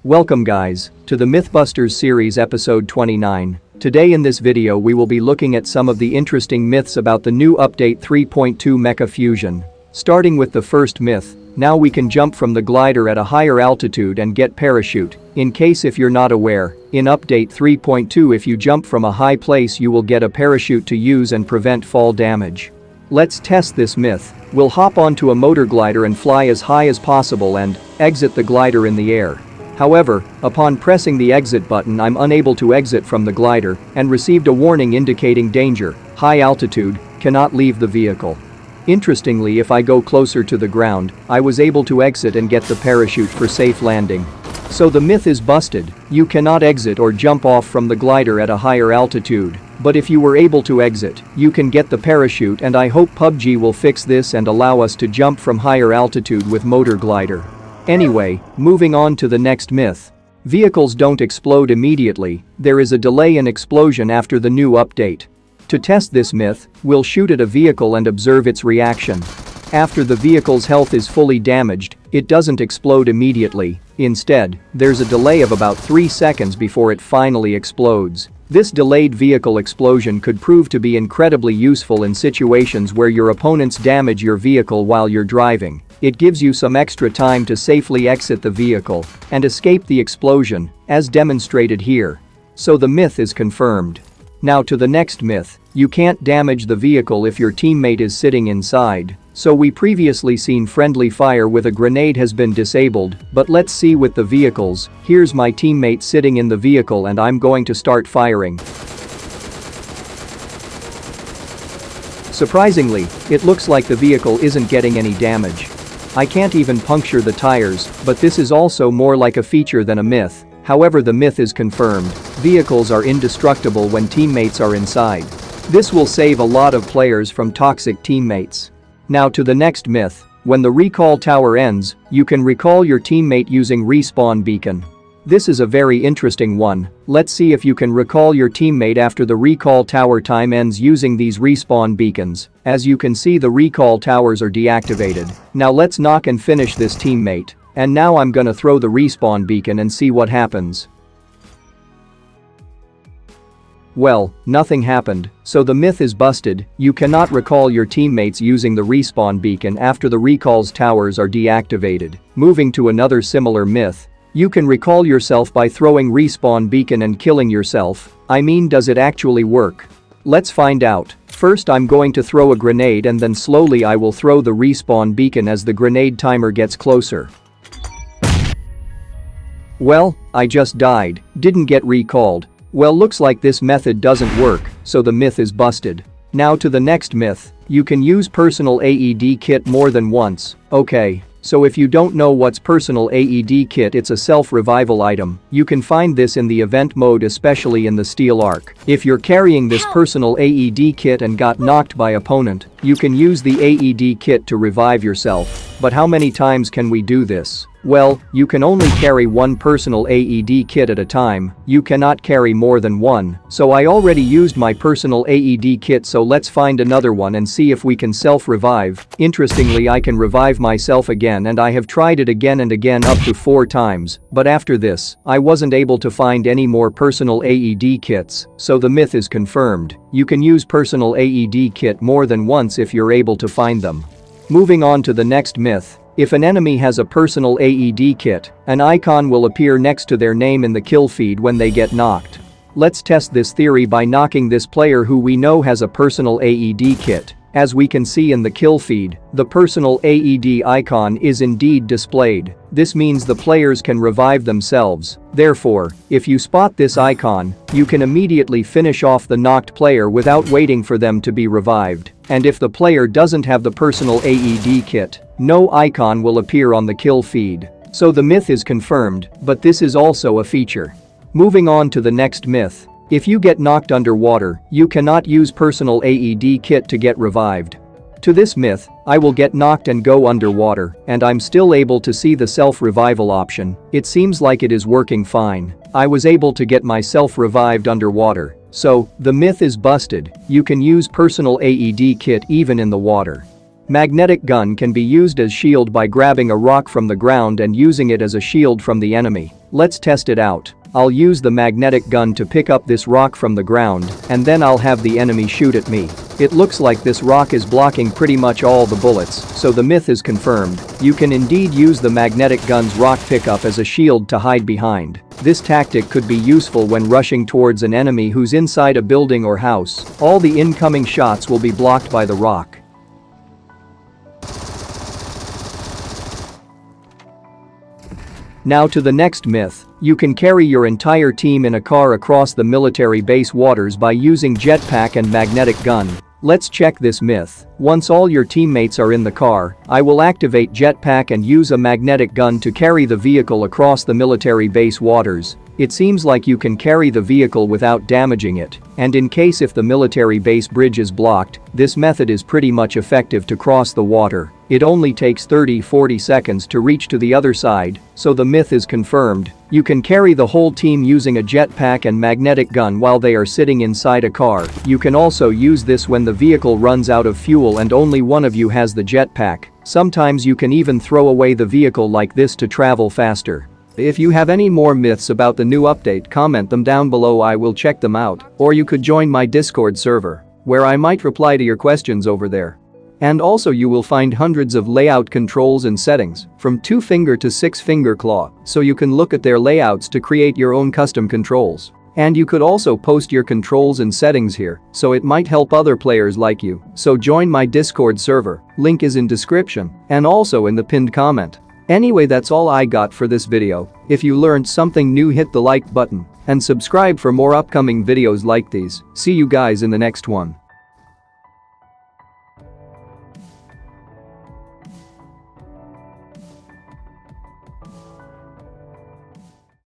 Welcome guys, to the MythBusters series episode 29. Today in this video we will be looking at some of the interesting myths about the new update 3.2 Mecha Fusion. Starting with the first myth, now we can jump from the glider at a higher altitude and get parachute. In case if you're not aware, in update 3.2 if you jump from a high place you will get a parachute to use and prevent fall damage. Let's test this myth. We'll hop onto a motor glider and fly as high as possible and exit the glider in the air. However, upon pressing the exit button I'm unable to exit from the glider and received a warning indicating danger, high altitude, cannot leave the vehicle. Interestingly, if I go closer to the ground, I was able to exit and get the parachute for safe landing. So the myth is busted, you cannot exit or jump off from the glider at a higher altitude. But if you were able to exit, you can get the parachute, and I hope PUBG will fix this and allow us to jump from higher altitude with motor glider. Anyway, moving on to the next myth. Vehicles don't explode immediately, there is a delay in explosion after the new update. To test this myth, we'll shoot at a vehicle and observe its reaction. After the vehicle's health is fully damaged, it doesn't explode immediately. Instead, there's a delay of about 3 seconds before it finally explodes. This delayed vehicle explosion could prove to be incredibly useful in situations where your opponents damage your vehicle while you're driving. It gives you some extra time to safely exit the vehicle and escape the explosion, as demonstrated here. So the myth is confirmed. Now to the next myth, you can't damage the vehicle if your teammate is sitting inside. So we previously seen friendly fire with a grenade has been disabled, but let's see with the vehicles. Here's my teammate sitting in the vehicle and I'm going to start firing. Surprisingly, it looks like the vehicle isn't getting any damage. I can't even puncture the tires, but this is also more like a feature than a myth. However, the myth is confirmed. Vehicles are indestructible when teammates are inside. This will save a lot of players from toxic teammates. Now to the next myth. When the recall tower ends, you can recall your teammate using respawn beacon. This is a very interesting one. Let's see if you can recall your teammate after the recall tower time ends using these respawn beacons. As you can see, the recall towers are deactivated. Now let's knock and finish this teammate. And now I'm gonna throw the respawn beacon and see what happens. Well, nothing happened, so the myth is busted. You cannot recall your teammates using the respawn beacon after the recall's towers are deactivated. Moving to another similar myth. You can recall yourself by throwing respawn beacon and killing yourself. I mean, does it actually work? Let's find out. First I'm going to throw a grenade and then slowly I will throw the respawn beacon as the grenade timer gets closer. Well, I just died, didn't get recalled. Well, looks like this method doesn't work, so the myth is busted. Now to the next myth. You can use personal AED kit more than once. Okay. So if you don't know what's personal AED kit, it's a self-revival item. You can find this in the event mode, especially in the Steel Arc. If you're carrying this personal AED kit and got knocked by opponent, you can use the AED kit to revive yourself. But how many times can we do this? Well, you can only carry one personal AED kit at a time. You cannot carry more than one. So I already used my personal AED kit, so let's find another one and see if we can self-revive. Interestingly, I can revive myself again, and I have tried it again and again up to 4 times. But after this, I wasn't able to find any more personal AED kits. So the myth is confirmed. You can use personal AED kit more than once if you're able to find them. Moving on to the next myth. If an enemy has a personal AED kit, an icon will appear next to their name in the kill feed when they get knocked. Let's test this theory by knocking this player who we know has a personal AED kit. As we can see in the kill feed, the personal AED icon is indeed displayed. This means the players can revive themselves. Therefore, if you spot this icon, you can immediately finish off the knocked player without waiting for them to be revived. And if the player doesn't have the personal AED kit, no icon will appear on the kill feed. So the myth is confirmed, but this is also a feature. Moving on to the next myth. If you get knocked underwater, you cannot use personal AED kit to get revived. To this myth, I will get knocked and go underwater, and I'm still able to see the self-revival option. It seems like it is working fine. I was able to get myself revived underwater. So, the myth is busted. You can use personal AED kit even in the water. Magnetic gun can be used as shield by grabbing a rock from the ground and using it as a shield from the enemy. Let's test it out. I'll use the magnetic gun to pick up this rock from the ground, and then I'll have the enemy shoot at me. It looks like this rock is blocking pretty much all the bullets, so the myth is confirmed. You can indeed use the magnetic gun's rock pickup as a shield to hide behind. This tactic could be useful when rushing towards an enemy who's inside a building or house. All the incoming shots will be blocked by the rock. Now to the next myth. You can carry your entire team in a car across the military base waters by using jetpack and magnetic gun. Let's check this myth. Once all your teammates are in the car, I will activate jetpack and use a magnetic gun to carry the vehicle across the military base waters. It seems like you can carry the vehicle without damaging it, and in case if the military base bridge is blocked, this method is pretty much effective to cross the water. It only takes 30-40 seconds to reach to the other side, so the myth is confirmed. You can carry the whole team using a jetpack and magnetic gun while they are sitting inside a car. You can also use this when the vehicle runs out of fuel and only one of you has the jetpack. Sometimes you can even throw away the vehicle like this to travel faster. If you have any more myths about the new update, comment them down below, I will check them out. Or you could join my Discord server, where I might reply to your questions over there. And also you will find hundreds of layout controls and settings, from 2-finger to 6-finger claw, so you can look at their layouts to create your own custom controls. And you could also post your controls and settings here, so it might help other players like you. So join my Discord server, link is in description, and also in the pinned comment. Anyway, that's all I got for this video. If you learned something new, hit the like button and subscribe for more upcoming videos like these. See you guys in the next one.